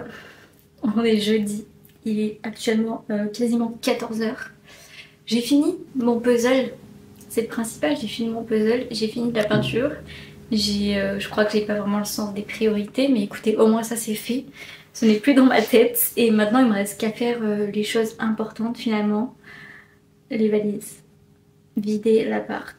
gars, on est jeudi, il est actuellement quasiment 14 heures. J'ai fini mon puzzle, c'est le principal, j'ai fini mon puzzle, j'ai fini la peinture. Je crois que j'ai pas vraiment le sens des priorités, mais écoutez, au moins ça c'est fait. Ce n'est plus dans ma tête et maintenant il me reste qu'à faire les choses importantes finalement. Les valises, vider l'appart.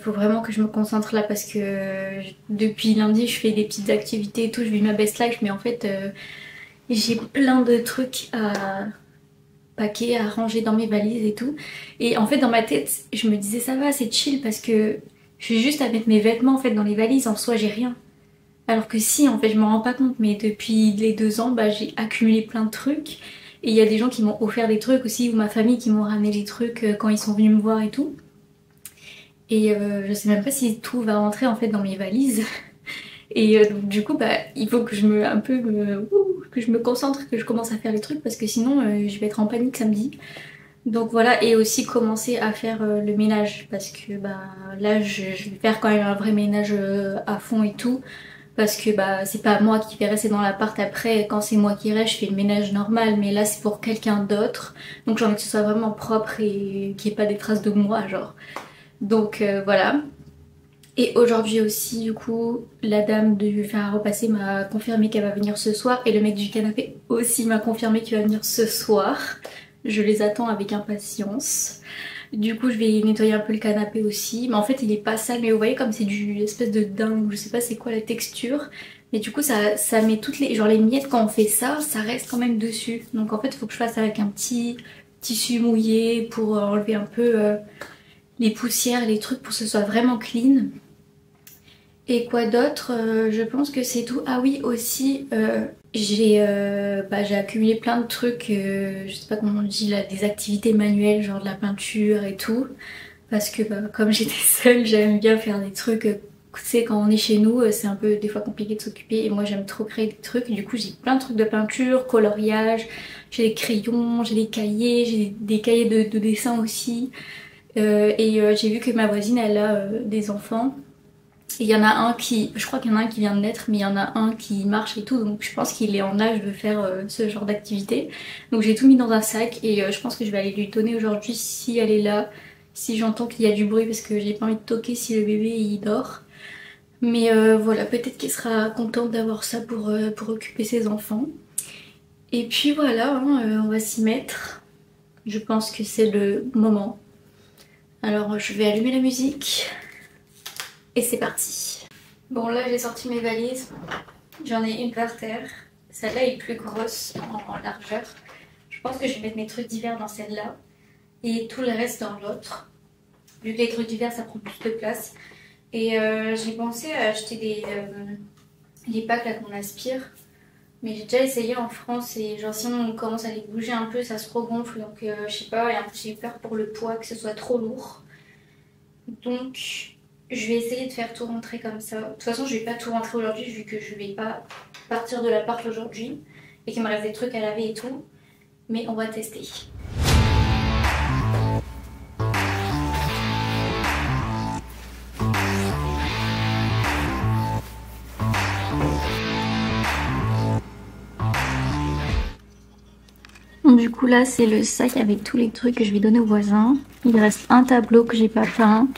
Faut vraiment que je me concentre là parce que depuis lundi je fais des petites activités et tout, je vis ma best life, mais en fait j'ai plein de trucs à paquer, à ranger dans mes valises et tout. Et en fait dans ma tête je me disais ça va, c'est chill parce que je suis juste à mettre mes vêtements en fait dans les valises, en soi j'ai rien. Alors que si, en fait je m'en rends pas compte, mais depuis les 2 ans bah, j'ai accumulé plein de trucs. Et il y a des gens qui m'ont offert des trucs aussi, ou ma famille qui m'ont ramené des trucs quand ils sont venus me voir et tout. Et je sais même pas si tout va rentrer en fait dans mes valises. Et donc du coup bah il faut que je me que je me concentre, que je commence à faire les trucs parce que sinon je vais être en panique samedi. Donc voilà, et aussi commencer à faire le ménage parce que bah là je vais faire quand même un vrai ménage à fond et tout. Parce que bah c'est pas moi qui vais rester dans l'appart après, quand c'est moi qui reste je fais le ménage normal, mais là c'est pour quelqu'un d'autre. Donc j'ai envie que ce soit vraiment propre et qu'il n'y ait pas des traces de moi genre. Donc voilà. Et aujourd'hui aussi, du coup, la dame de faire à repasser m'a confirmé qu'elle va venir ce soir. Et le mec du canapé aussi m'a confirmé qu'il va venir ce soir. Je les attends avec impatience. Du coup, je vais nettoyer un peu le canapé aussi. Mais en fait, il est pas sale. Mais vous voyez, comme c'est du espèce de dingue, je sais pas c'est quoi la texture. Mais du coup, ça met toutes les... Genre les miettes, quand on fait ça, ça reste quand même dessus. Donc en fait, il faut que je fasse avec un petit tissu mouillé pour enlever un peu les poussières, les trucs pour que ce soit vraiment clean. Et quoi d'autre. Je pense que c'est tout. Ah oui, aussi, j'ai accumulé plein de trucs, je sais pas comment on dit là, des activités manuelles, genre de la peinture et tout. Parce que bah, comme j'étais seule, j'aime bien faire des trucs. Tu sais, quand on est chez nous, c'est un peu des fois compliqué de s'occuper. Et moi, j'aime trop créer des trucs. Du coup, j'ai plein de trucs de peinture, coloriage. J'ai des crayons, j'ai des cahiers, j'ai des cahiers de dessin aussi. J'ai vu que ma voisine, elle a des enfants. Et il y en a un qui, je crois qu'il y en a un qui vient de naître, mais il y en a un qui marche et tout, donc je pense qu'il est en âge de faire ce genre d'activité. Donc j'ai tout mis dans un sac et je pense que je vais aller lui donner aujourd'hui si elle est là, si j'entends qu'il y a du bruit parce que j'ai pas envie de toquer si le bébé il dort. Mais voilà, peut-être qu'elle sera contente d'avoir ça pour occuper ses enfants. Et puis voilà, hein, on va s'y mettre. Je pense que c'est le moment. Alors je vais allumer la musique. Et c'est parti. Bon là j'ai sorti mes valises. J'en ai une par terre. Celle-là est plus grosse en largeur. Je pense que je vais mettre mes trucs d'hiver dans celle-là. Et tout le reste dans l'autre. Vu que les trucs d'hiver ça prend plus de place. Et j'ai pensé à acheter les packs là qu'on aspire. Mais j'ai déjà essayé en France et genre si on commence à les bouger un peu ça se regonfle. Donc je sais pas, et en plus j'ai peur pour le poids que ce soit trop lourd. Donc je vais essayer de faire tout rentrer comme ça. De toute façon, je vais pas tout rentrer aujourd'hui vu que je vais pas partir de l'appart aujourd'hui et qu'il me reste des trucs à laver et tout. Mais on va tester. Du coup là c'est le sac avec tous les trucs que je vais donner aux voisins. Il reste un tableau que j'ai pas peint.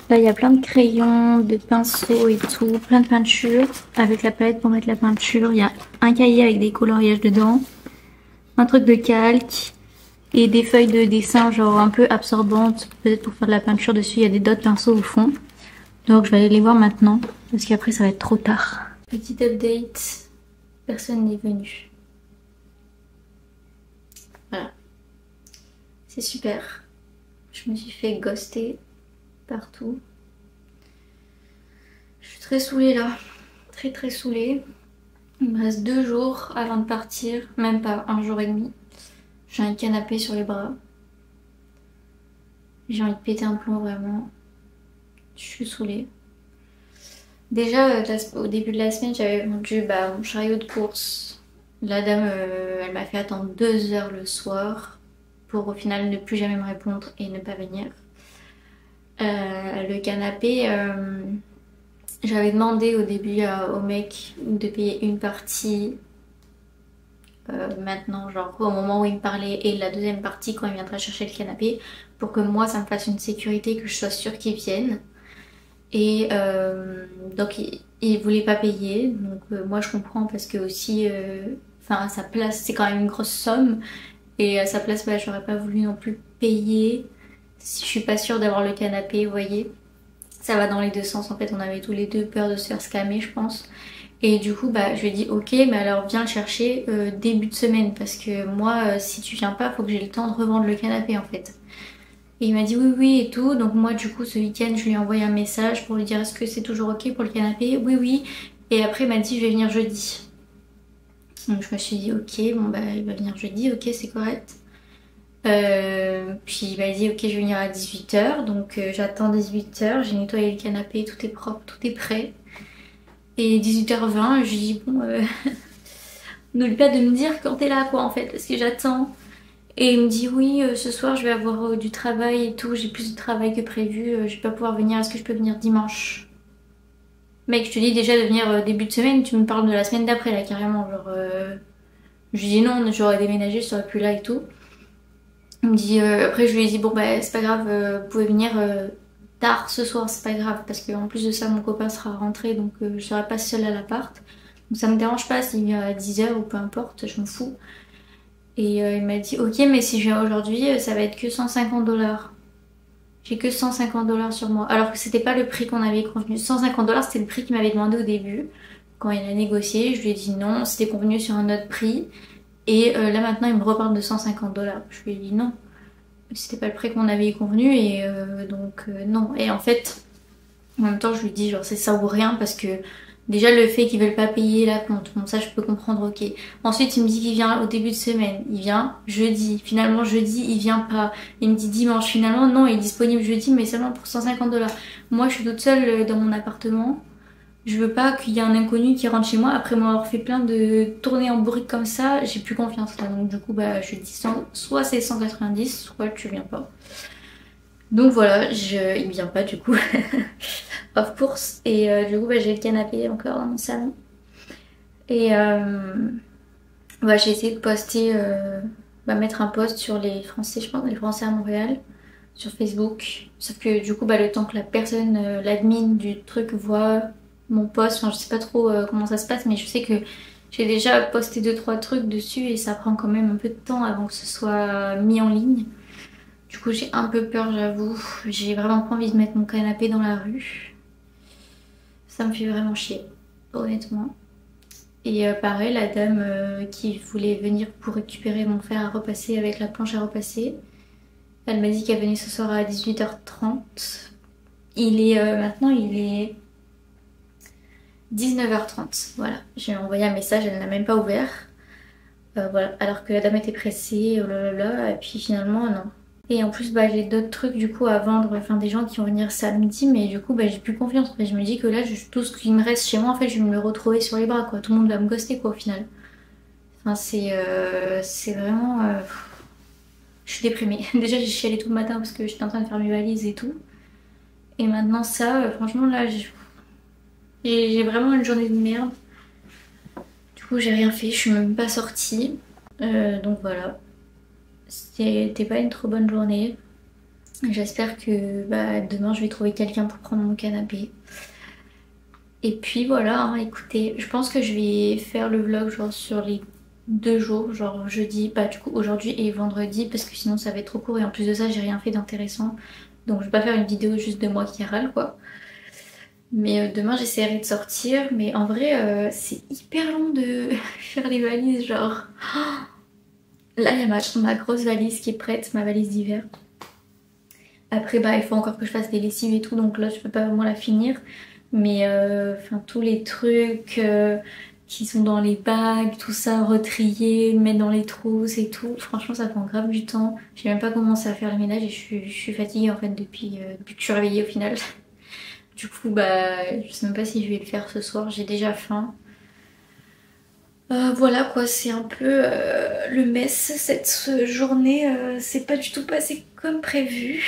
Là il y a plein de crayons, de pinceaux et tout, plein de peintures avec la palette pour mettre la peinture. Il y a un cahier avec des coloriages dedans, un truc de calque et des feuilles de dessin genre un peu absorbantes, peut-être pour faire de la peinture dessus. Il y a des dots de pinceaux au fond. Donc je vais aller les voir maintenant parce qu'après ça va être trop tard. Petit update, personne n'est venu. Voilà. C'est super. Je me suis fait ghoster partout. Je suis très saoulée là. Très très saoulée. Il me reste 2 jours avant de partir. Même pas, 1 jour et demi. J'ai un canapé sur les bras. J'ai envie de péter un plomb vraiment. Je suis saoulée. Déjà au début de la semaine j'avais vendu mon chariot de course. La dame elle m'a fait attendre 2 heures le soir pour au final ne plus jamais me répondre et ne pas venir. Le canapé, j'avais demandé au début au mec de payer une partie maintenant, genre au moment où il me parlait, et la deuxième partie quand il viendra chercher le canapé, pour que moi ça me fasse une sécurité, que je sois sûre qu'il vienne. Et donc il voulait pas payer, donc moi je comprends parce que aussi, enfin à sa place c'est quand même une grosse somme, et à sa place bah, j'aurais pas voulu non plus payer si je suis pas sûre d'avoir le canapé, vous voyez. Ça va dans les deux sens en fait, on avait tous les deux peur de se faire scammer je pense. Et du coup bah je lui ai dit ok mais alors viens le chercher début de semaine parce que moi si tu viens pas faut que j'ai le temps de revendre le canapé en fait. Et il m'a dit oui oui et tout, donc moi du coup ce week-end je lui ai envoyé un message pour lui dire est-ce que c'est toujours ok pour le canapé, oui oui, et après il m'a dit je vais venir jeudi. Donc je me suis dit ok bon bah il va venir jeudi, ok c'est correct. Puis il m'a dit ok je vais venir à 18h, donc j'attends 18h, j'ai nettoyé le canapé, tout est propre, tout est prêt. Et 18h20 je lui dis bon n'oublie pas de me dire quand t'es là quoi en fait, parce que j'attends. Et il me dit oui, ce soir je vais avoir du travail et tout, j'ai plus de travail que prévu, je vais pas pouvoir venir, est-ce que je peux venir dimanche? Mec, je te dis déjà de venir début de semaine, tu me parles de la semaine d'après là carrément, genre je lui dis non, j'aurais déménagé, je serais plus là et tout. Il me dit après je lui ai dit bon bah c'est pas grave, vous pouvez venir tard ce soir, c'est pas grave, parce qu'en plus de ça mon copain sera rentré donc je serai pas seule à l'appart. Donc ça me dérange pas s'il vient à 10h ou peu importe, je m'en fous. Et il m'a dit ok mais si je viens aujourd'hui ça va être que 150 $. J'ai que 150 $ sur moi. Alors que c'était pas le prix qu'on avait convenu. 150 $ c'était le prix qu'il m'avait demandé au début. Quand il a négocié, je lui ai dit non, c'était convenu sur un autre prix. Et là maintenant il me reparle de 150 $. Je lui ai dit non. C'était pas le prix qu'on avait convenu et donc non. Et en fait, en même temps je lui dis genre c'est ça ou rien parce que déjà le fait qu'ils veulent pas payer la compte, bon ça je peux comprendre ok. Ensuite il me dit qu'il vient au début de semaine, il vient jeudi, finalement jeudi il vient pas. Il me dit dimanche, finalement non il est disponible jeudi mais seulement pour 150 $. Moi je suis toute seule dans mon appartement, je veux pas qu'il y ait un inconnu qui rentre chez moi après m'avoir fait plein de tournées en bourrique comme ça, j'ai plus confiance là. Donc du coup bah je dis soit c'est 190, soit tu viens pas. Donc voilà, il vient pas du coup. Of course. Et du coup, bah, j'ai le canapé encore dans mon salon. Et bah, j'ai essayé de poster, mettre un post sur les Français, je pense, les Français à Montréal, sur Facebook. Sauf que du coup, bah, le temps que la personne, l'admin du truc voit mon post, enfin, je sais pas trop comment ça se passe, mais je sais que j'ai déjà posté 2-3 trucs dessus et ça prend quand même un peu de temps avant que ce soit mis en ligne. Du coup, j'ai un peu peur, j'avoue. J'ai vraiment pas envie de mettre mon canapé dans la rue. Ça me fait vraiment chier, honnêtement. Et pareil, la dame qui voulait venir pour récupérer mon fer à repasser avec la planche à repasser, elle m'a dit qu'elle venait ce soir à 18h30. Maintenant, il est 19h30. Voilà, j'ai envoyé un message, elle n'a même pas ouvert. Voilà, alors que la dame était pressée, oh là là là, et puis finalement, non. Et en plus, bah, j'ai d'autres trucs du coup à vendre, enfin des gens qui vont venir samedi, mais du coup, bah, j'ai plus confiance. Je me dis que là, tout ce qui me reste chez moi, en fait, je vais me le retrouver sur les bras, quoi. Tout le monde va me ghoster, quoi, au final. Enfin, c'est vraiment. Je suis déprimée. Déjà, j'ai chialé tout le matin parce que j'étais en train de faire mes valises et tout. Et maintenant, ça, franchement, là, j'ai vraiment une journée de merde. Du coup, j'ai rien fait, je suis même pas sortie. Donc voilà. C'était pas une trop bonne journée. J'espère que bah, demain je vais trouver quelqu'un pour prendre mon canapé. Et puis voilà, hein, écoutez, je pense que je vais faire le vlog genre sur les 2 jours, genre jeudi, bah du coup aujourd'hui et vendredi, parce que sinon ça va être trop court et en plus de ça j'ai rien fait d'intéressant. Donc je vais pas faire une vidéo juste de moi qui râle quoi. Mais demain j'essaierai de sortir, mais en vrai c'est hyper long de faire les valises, genre... Là il y a ma grosse valise qui est prête, ma valise d'hiver. Après bah il faut encore que je fasse des lessives et tout, donc là je peux pas vraiment la finir. Mais enfin tous les trucs qui sont dans les bagues, tout ça, retrier, mettre dans les trousses et tout, franchement ça prend grave du temps. J'ai même pas commencé à faire le ménage et je suis fatiguée en fait depuis que je suis réveillée au final. Du coup bah je sais même pas si je vais le faire ce soir, j'ai déjà faim. Voilà quoi, c'est un peu le mess cette journée, c'est pas du tout passé comme prévu.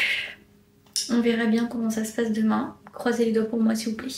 On verra bien comment ça se passe demain. Croisez les doigts pour moi s'il vous plaît.